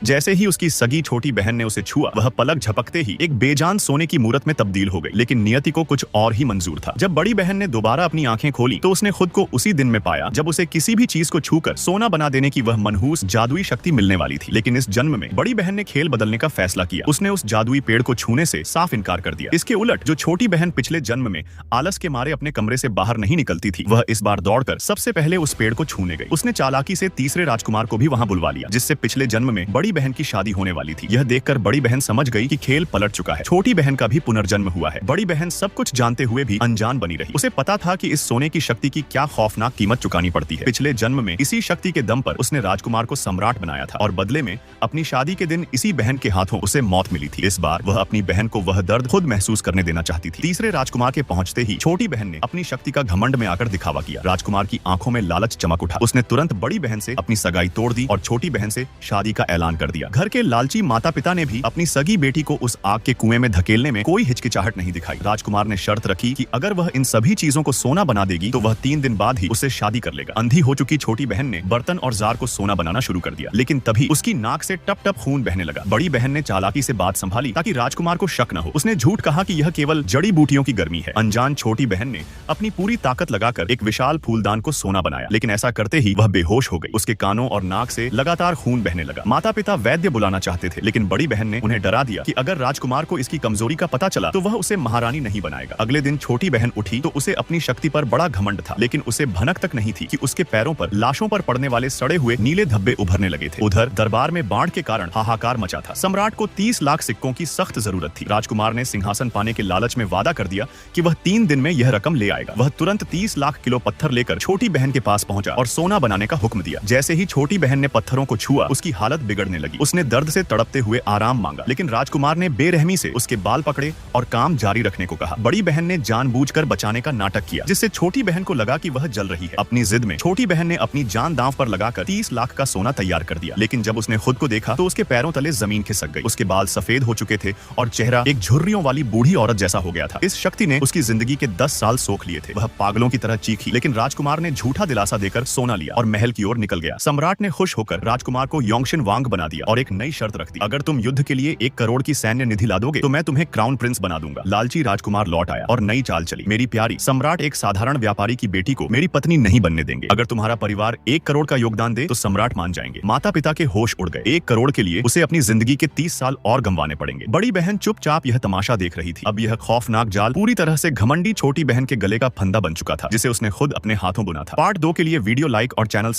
जैसे ही उसकी सगी छोटी बहन ने उसे छुआ, वह पलक झपकते ही एक बेजान सोने की मूरत में तब्दील हो गई। लेकिन नियति को कुछ और ही मंजूर था। जब बड़ी बहन ने दोबारा अपनी आंखें खोली तो उसने खुद को उसी दिन में पाया जब उसे किसी भी चीज को छूकर सोना बना देने की वह मनहूस जादुई शक्ति मिलने वाली थी। लेकिन इस जन्म में बड़ी बहन ने खेल बदलने का फैसला किया। उसने उस जादुई पेड़ को छूने से साफ इनकार कर दिया। इसके उलट जो छोटी बहन पिछले जन्म में आलस के मारे अपने कमरे से बाहर नहीं निकलती थी, वह इस बार दौड़कर सबसे पहले उस पेड़ को छूने गई। उसने चालाकी से तीसरे राजकुमार को भी वहां बुलवा लिया, जिससे पिछले जन्म में बड़ी बहन की शादी होने वाली थी। यह देखकर बड़ी बहन समझ गई कि खेल पलट चुका है। छोटी बहन का भी पुनर्जन्म हुआ है। बड़ी बहन सब कुछ जानते हुए भी अनजान बनी रही। उसे पता था कि इस सोने की शक्ति की क्या खौफनाक कीमत चुकानी पड़ती है। पिछले जन्म में इसी शक्ति के दम पर उसने राजकुमार को सम्राट बनाया था और बदले में अपनी शादी के दिन इसी बहन के हाथों उसे मौत मिली थी। इस बार वह अपनी बहन को वह दर्द खुद महसूस करने देना चाहती थी। तीसरे राजकुमार के पहुंचते ही छोटी बहन ने अपनी शक्ति का घमंड में आकर दिखावा किया। राजकुमार की आंखों में लालच चमक उठा। उसने तुरंत बड़ी बहन से अपनी सगाई तोड़ दी और छोटी बहन से शादी का ऐलान कर दिया। घर के लालची माता पिता ने भी अपनी सगी बेटी को उस आग के कुएं में धकेलने में कोई हिचकिचाहट नहीं दिखाई। राजकुमार ने शर्त रखी कि अगर वह इन सभी चीजों को सोना बना देगी तो वह 3 दिन बाद ही उससे शादी कर लेगा। अंधी हो चुकी छोटी बहन ने बर्तन और जार को सोना बनाना शुरू कर दिया, लेकिन तभी उसकी नाक से टप टप खून बहने लगा। बड़ी बहन ने चालाकी से बात संभाली ताकि राजकुमार को शक न हो। उसने झूठ कहा कि यह केवल जड़ी बूटियों की गर्मी है। अनजान छोटी बहन ने अपनी पूरी ताकत लगाकर एक विशाल फूलदान को सोना बनाया, लेकिन ऐसा करते ही वह बेहोश हो गई। उसके कानों और नाक से लगातार खून बहने लगा। माता पिता वैद्य बुलाना चाहते थे, लेकिन बड़ी बहन ने उन्हें डरा दिया कि अगर राजकुमार को इसकी कमजोरी का पता चला तो वह उसे महारानी नहीं बनाएगा। अगले दिन छोटी बहन उठी तो उसे अपनी शक्ति पर बड़ा घमंड था, लेकिन उसे भनक तक नहीं थी कि उसके पैरों पर लाशों पर पड़ने वाले सड़े हुए नीले धब्बे उभरने लगे थे। उधर दरबार में बाढ़ के कारण हाहाकार मचा था। सम्राट को 30 लाख सिक्कों की सख्त जरूरत थी। राजकुमार ने सिंहासन पाने के लालच में वादा कर दिया कि वह 3 दिन में यह रकम ले आएगा। वह तुरंत 30 लाख किलो पत्थर लेकर छोटी बहन के पास पहुंचा और सोना बनाने का हुक्म दिया। जैसे ही छोटी बहन ने पत्थरों को छुआ, उसकी हालत बिगड़ने लगी। उसने दर्द से तड़पते हुए आराम मांगा, लेकिन राजकुमार ने बेरहमी से उसके बाल पकड़े और काम जारी रखने को कहा। बड़ी बहन ने जानबूझकर बचाने का नाटक किया, जिससे छोटी बहन को लगा कि वह जल रही है। अपनी जिद में छोटी बहन ने अपनी जान दांव पर लगाकर 30 लाख का सोना तैयार कर दिया, लेकिन जब उसने खुद को देखा तो उसके पैरों तले जमीन खिसक गई। उसके बाल सफेद हो चुके थे और चेहरा एक झुर्रियों वाली बूढ़ी औरत जैसा हो गया था। इस शक्ति ने उसकी जिंदगी के 10 साल सोख लिए थे। वह पागलों की तरह चीखी, लेकिन राजकुमार ने झूठा दिलासा देकर सोना लिया और महल की ओर निकल गया। सम्राट ने खुश होकर राजकुमार को योंगशिन वांग बना दिया और एक नई शर्त रख दी। अगर तुम युद्ध के लिए 1 करोड़ की सैन्य निधि ला दोगे तो मैं तुम्हें क्राउन प्रिंस बना दूंगा। लालची राजकुमार लौट आया और नई चाल चली। मेरी प्यारी, सम्राट एक साधारण व्यापारी की बेटी को मेरी पत्नी नहीं बनने देंगे। अगर तुम्हारा परिवार 1 करोड़ का योगदान दे तो सम्राट मान जाएंगे। माता पिता के होश उड़ गए। 1 करोड़ के लिए उसे अपनी जिंदगी के 30 साल और गंवाने पड़ेंगे। बड़ी बहन चुपचाप यह तमाशा देख रही थी। अब यह खौफनाक जाल पूरी तरह से घमंडी छोटी बहन के गले का फंदा बन चुका था, जिसे उसने खुद अपने हाथों बुना था। पार्ट 2 के लिए वीडियो लाइक और चैनल